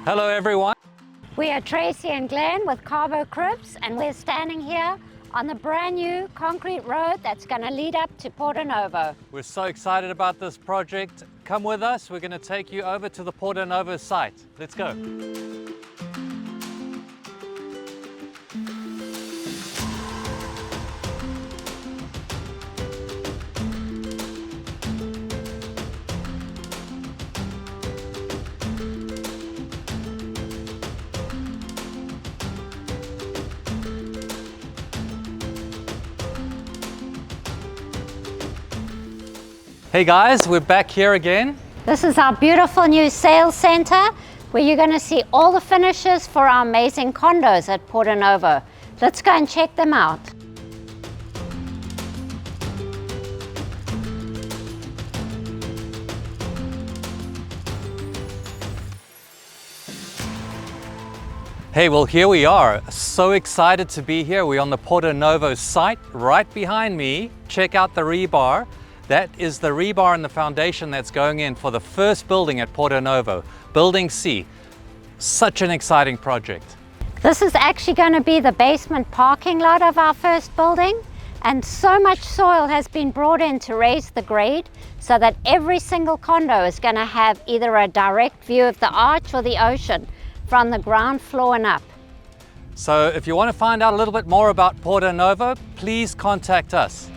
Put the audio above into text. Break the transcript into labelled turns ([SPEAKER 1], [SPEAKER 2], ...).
[SPEAKER 1] Hello everyone.
[SPEAKER 2] We are Tracy and Glenn with Cabo Cribs, and we're standing here on the brand new concrete road that's going to lead up to Porto Novo.
[SPEAKER 1] We're so excited about this project. Come with us, we're going to take you over to the Porto Novo site. Let's go. Hey guys, we're back here again.
[SPEAKER 2] This is our beautiful new sales center where you're going to see all the finishes for our amazing condos at Porto Novo. Let's go and check them out.
[SPEAKER 1] Hey, well here we are. So excited to be here. We're on the Porto Novo site right behind me. Check out the rebar. That is the rebar and the foundation that's going in for the first building at Porto Novo, Building C. Such an exciting project.
[SPEAKER 2] This is actually going to be the basement parking lot of our first building, and so much soil has been brought in to raise the grade so that every single condo is going to have either a direct view of the arch or the ocean from the ground floor and up.
[SPEAKER 1] So if you want to find out a little bit more about Porto Novo, please contact us.